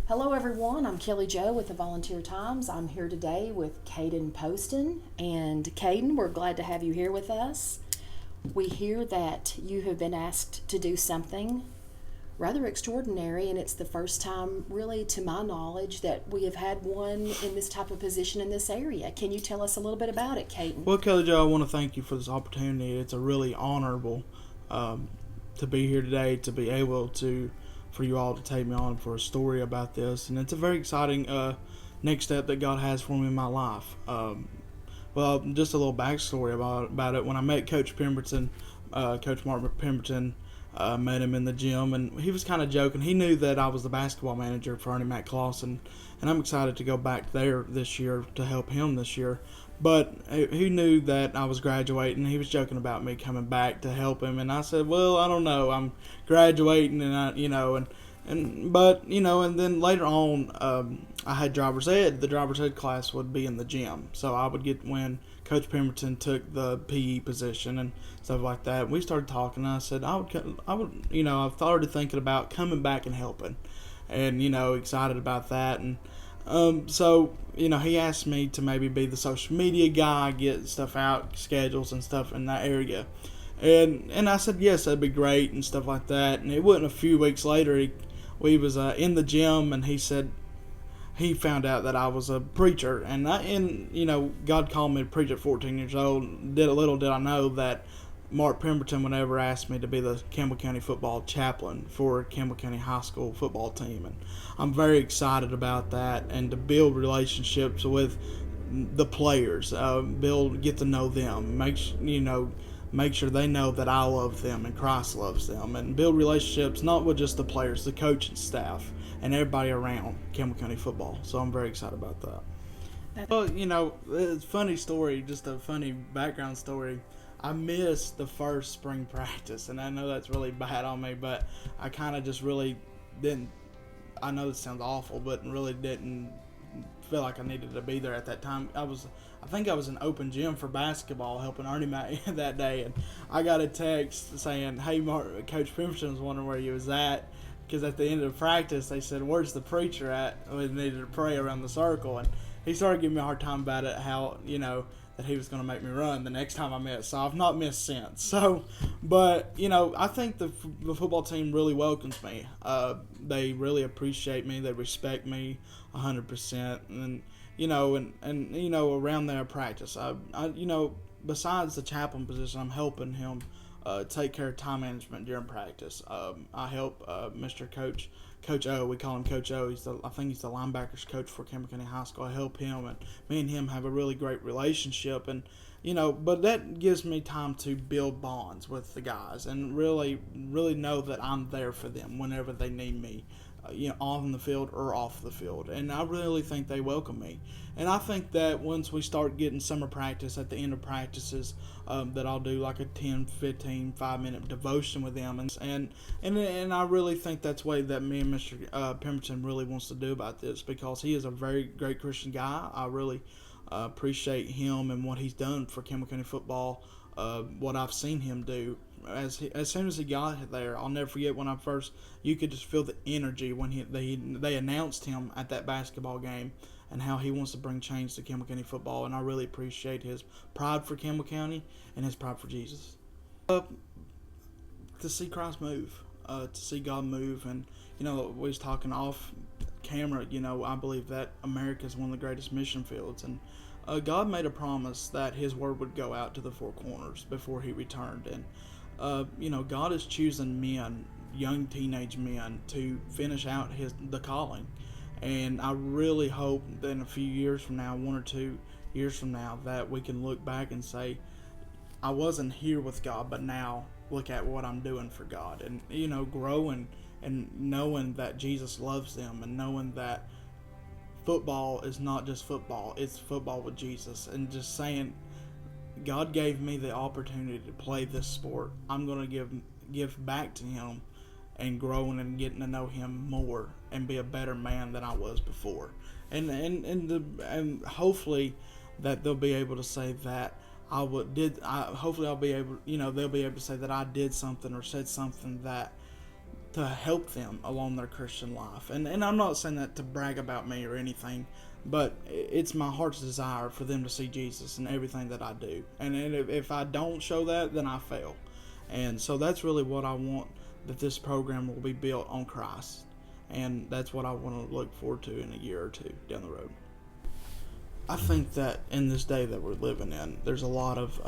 Hello, everyone. I'm Kelly Jo with the Volunteer Times. I'm here today with Caden Poston. And Caden, we're glad to have you here with us. We hear that you have been asked to do something rather extraordinary, and it's the first time, really, to my knowledge, that we have had one in this type of position in this area. Can you tell us a little bit about it, Caden? Well, Kelly Jo, I want to thank you for this opportunity. It's a really honorable to be here today, to be able to, for you all to take me on for a story about this. And it's a very exciting next step that God has for me in my life. Well, just a little backstory about it. When I met Coach Pemberton, Coach Mark Pemberton, met him in the gym, and he was kind of joking. He knew that I was the basketball manager for Ernie Mac Clausen, and I'm excited to go back there this year to help him this year. But he knew that I was graduating. He was joking about me coming back to help him, and I said, "Well, I don't know. I'm graduating, and and then later on, I had driver's ed. The driver's ed class would be in the gym, so I would get when Coach Pemberton took the PE position and stuff like that. We started talking, and I said I've started thinking about coming back and helping, and excited about that. And he asked me to maybe be the social media guy, get stuff out, schedules and stuff in that area. And I said, yes, that'd be great and stuff like that. And it wasn't a few weeks later, we was in the gym, and he said he found out that I was a preacher. God called me to preach at 14 years old. Little did I know that Mark Pemberton would ever ask me to be the Campbell County football chaplain for Campbell County High School football team. And I'm very excited about that, and to build relationships with the players, get to know them, make sure they know that I love them and Christ loves them, and build relationships not with just the players, the coaching staff, and everybody around Campbell County football. So I'm very excited about that. Well, it's a funny story, just a funny background story. I missed the first spring practice, and I know that's really bad on me, but I kind of just really didn't. I know this sounds awful, but really didn't feel like I needed to be there at that time. I think I was in open gym for basketball helping Ernie Mac that day, and I got a text saying, "Hey, Mark, Coach Pemberton was wondering where you was at." Because at the end of the practice, they said, "Where's the preacher at?" We needed to pray around the circle, and he started giving me a hard time about it, how that he was going to make me run the next time I met. So I've not missed since. So, but I think the football team really welcomes me. They really appreciate me. They respect me 100%. And around their practice, besides the chaplain position, I'm helping him take care of time management during practice. I help Mr. Coach O. We call him Coach O. I think he's the linebackers coach for Campbell County High School. I help him, and me and him have a really great relationship. And but that gives me time to build bonds with the guys and really know that I'm there for them whenever they need me. On the field or off the field. And I really think they welcome me. And I think that once we start getting summer practice, at the end of practices, that I'll do like a 10, 15, 5-minute devotion with them. And I really think that's the way that me and Mr. Pemberton really wants to do about this, because he is a very great Christian guy. I really appreciate him and what he's done for Campbell County football, what I've seen him do. As soon as he got there, I'll never forget when you could just feel the energy when they announced him at that basketball game, and how he wants to bring change to Campbell County football. And I really appreciate his pride for Campbell County and his pride for Jesus. To see Christ move, to see God move, and we was talking off camera. I believe that America is one of the greatest mission fields, and God made a promise that His word would go out to the four corners before He returned. And God is choosing men, young teenage men, to finish out the calling. And I really hope that in a few years from now, 1 or 2 years from now, that we can look back and say, I wasn't here with God, but now look at what I'm doing for God. And, growing and knowing that Jesus loves them, and knowing that football is not just football, it's football with Jesus. And just saying, God gave me the opportunity to play this sport. I'm going to give back to Him, and growing and getting to know Him more and be a better man than I was before. And hopefully that they'll be able to say that hopefully I'll be able, they'll be able to say that I did something or said something that to help them along their Christian life. And I'm not saying that to brag about me or anything, but it's my heart's desire for them to see Jesus in everything that I do. And if I don't show that, then I fail. And so that's really what I want, that this program will be built on Christ. And that's what I want to look forward to in a year or two down the road. I think that in this day that we're living in, there's a lot of,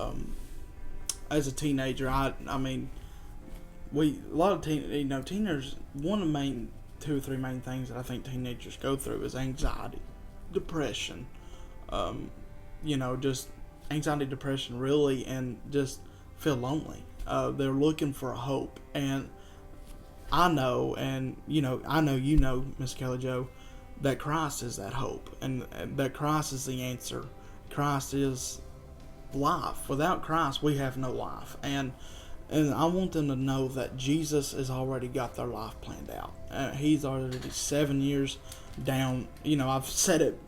as a teenager, a lot of teenagers, one of the main 2 or 3 main things that I think teenagers go through is anxiety, depression, just anxiety, depression, really, and just feel lonely. They're looking for a hope, and I know, Miss Kelly Jo, that Christ is that hope, and that Christ is the answer. Christ is life. Without Christ, we have no life, and I want them to know that Jesus has already got their life planned out. He's already 7 years down. I've said it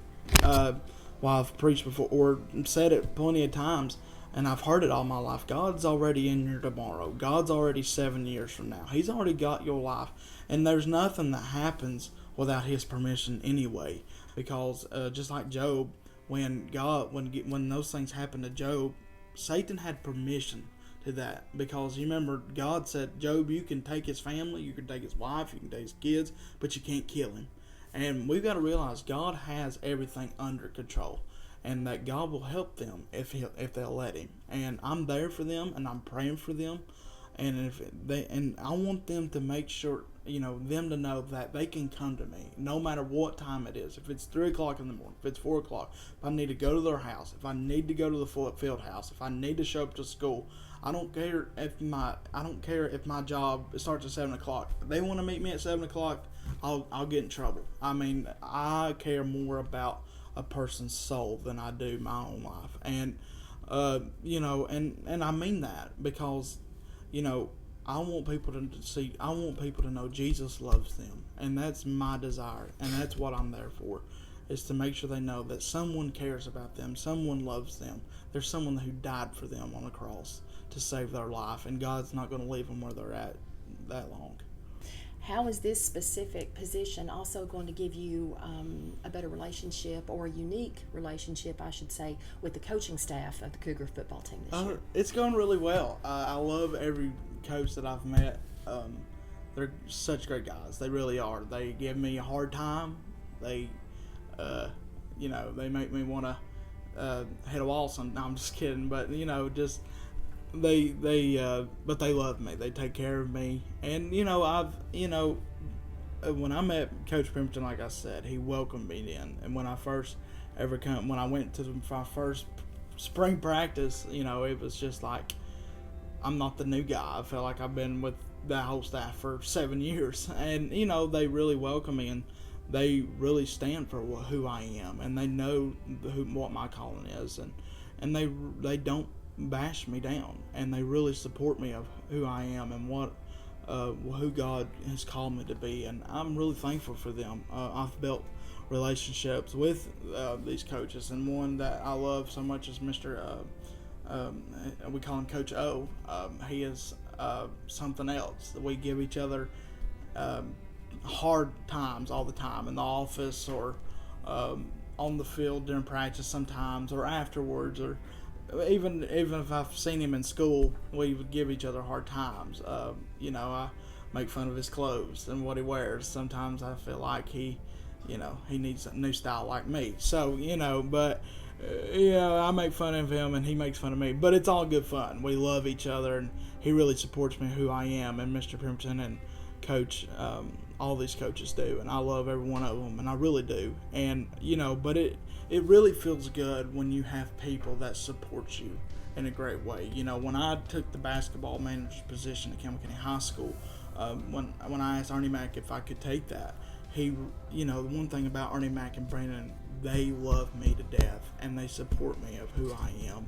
while I've preached before, or said it plenty of times, and I've heard it all my life. God's already in your tomorrow. God's already 7 years from now. He's already got your life, and there's nothing that happens without His permission anyway. Because just like Job, when those things happened to Job, Satan had permission to that, because you remember God said, Job, you can take his family, you can take his wife, you can take his kids, but you can't kill him. And we've got to realize God has everything under control, and that God will help them if they'll let Him. And I'm there for them, and I'm praying for them, and I want them to make sure, them to know that they can come to me no matter what time it is. If it's 3 o'clock in the morning, if it's 4 o'clock, if I need to go to their house, if I need to go to the field house, if I need to show up to school, I don't care if my job starts at 7 o'clock. If they want to meet me at 7 o'clock, I'll get in trouble. I care more about a person's soul than I do my own life. And and I mean that, because I want people to know Jesus loves them, and that's my desire, and that's what I'm there for, is to make sure they know that someone cares about them, someone loves them. There's someone who died for them on the cross to save their life, and God's not going to leave them where they're at that long. How is this specific position also going to give you a better relationship, or a unique relationship, I should say, with the coaching staff of the Cougar football team this year? It's going really well. I love every coach that I've met. They're such great guys. They really are. They give me a hard time. They, they make me want to hit a wall sometimes. No, I'm just kidding. But, but they love me. They take care of me. And, when I met Coach Pimpton, like I said, he welcomed me in. And when I first when I went to my first spring practice, it was just like, I'm not the new guy. I feel like I've been with that whole staff for 7 years. And, they really welcome me, and they really stand for who I am. And they know what my calling is. And they don't bash me down, and they really support me of who I am and who God has called me to be, and I'm really thankful for them. I've built relationships with these coaches, and one that I love so much is Mr. We call him Coach O. He is something else. We give each other hard times all the time in the office, or on the field during practice sometimes, or afterwards, or even if I've seen him in school, we would give each other hard times. I make fun of his clothes and what he wears. Sometimes I feel like he needs a new style like me. So, I make fun of him and he makes fun of me. But it's all good fun. We love each other, and he really supports me who I am, and Mr. Pimpton and Coach, all these coaches do. And I love every one of them, and I really do. And, but it really feels good when you have people that support you in a great way. When I took the basketball manager's position at Campbell County High School, when I asked Ernie Mack if I could take that, the one thing about Ernie Mack and Brandon, they love me to death, and they support me of who I am.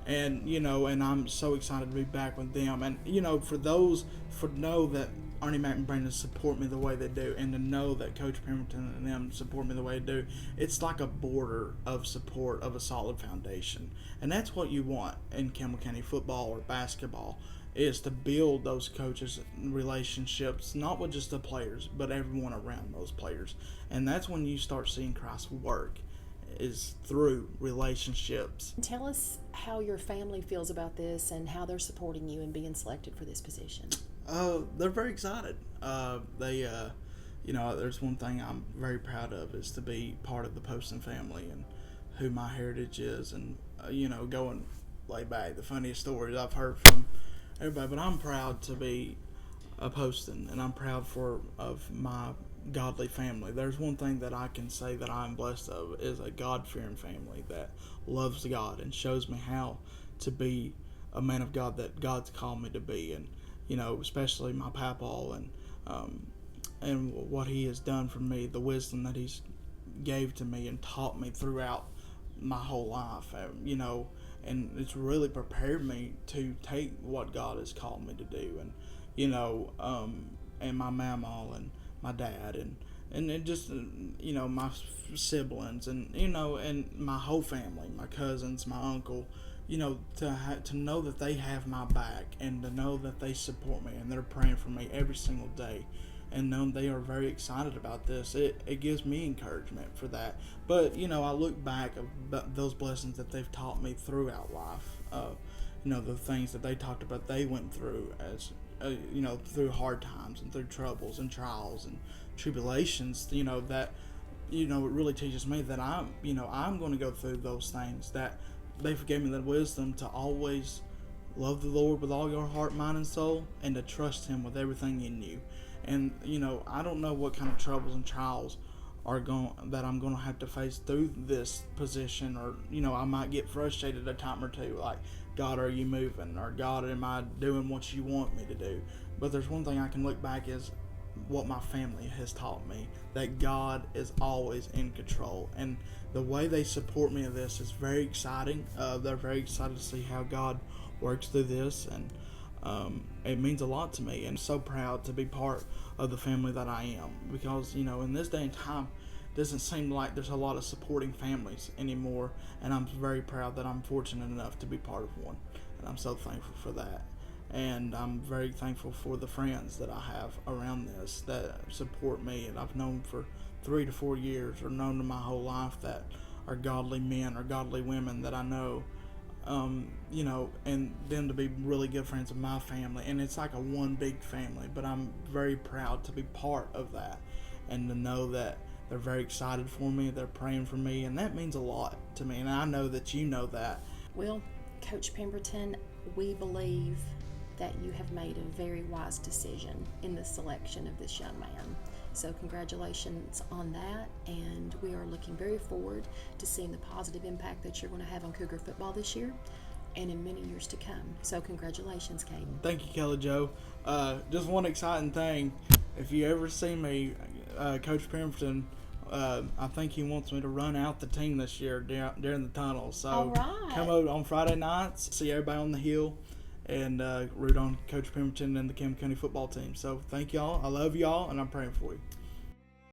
And, and I'm so excited to be back with them. And, for know that Ernie Mack and Brandon support me the way they do, and to know that Coach Pemberton and them support me the way they do, it's like a border of support of a solid foundation. And that's what you want in Campbell County football or basketball. is to build those coaches relationships, not with just the players, but everyone around those players. And that's when you start seeing Christ work, is through relationships. Tell us how your family feels about this and how they're supporting you in being selected for this position. They're very excited. There's one thing I'm very proud of is to be part of the Poston family and who my heritage is, and going way back, the funniest stories I've heard from everybody. But I'm proud to be a Poston, and I'm proud of my godly family. There's one thing that I can say that I'm blessed of is a God-fearing family that loves God and shows me how to be a man of God that God's called me to be, and especially my papa and what he has done for me, the wisdom that he's gave to me and taught me throughout my whole life, and it's really prepared me to take what God has called me to do, and my mama and my dad and it just my siblings and my whole family, my cousins, my uncle, to know that they have my back and to know that they support me and they're praying for me every single day, and know they are very excited about this. It gives me encouragement for that. But I look back at those blessings that they've taught me throughout life. The things that they talked about they went through as through hard times and through troubles and trials and tribulations. That it really teaches me that I'm going to go through those things. That they gave me the wisdom to always love the Lord with all your heart, mind, and soul, and to trust Him with everything in you. And I don't know what kind of troubles and trials that I'm going to have to face through this position, or I might get frustrated a time or two, like, God, are you moving? Or God, am I doing what you want me to do? But there's one thing I can look back is what my family has taught me, that God is always in control, and the way they support me in this is very exciting. They're very excited to see how God works through this, and it means a lot to me, and so proud to be part of the family that I am, because in this day and time it doesn't seem like there's a lot of supporting families anymore, and I'm very proud that I'm fortunate enough to be part of one, and I'm so thankful for that. And I'm very thankful for the friends that I have around this that support me, and I've known for 3 to 4 years, or known them my whole life, that are godly men or godly women that I know, and them to be really good friends of my family. And it's like a one big family, but I'm very proud to be part of that, and to know that they're very excited for me, they're praying for me, and that means a lot to me, and I know that you know that. Well, Coach Pemberton, we believe that you have made a very wise decision in the selection of this young man. So congratulations on that, and we are looking very forward to seeing the positive impact that you're going to have on Cougar football this year and in many years to come. So congratulations, Caden. Thank you, Kelly Jo. Just one exciting thing, if you ever see me, Coach Pemberton, I think he wants me to run out the team this year during the tunnel. So all right. Come out on Friday nights, see everybody on the hill, and root on Coach Pemberton and the Campbell County football team. So thank y'all. I love y'all, and I'm praying for you.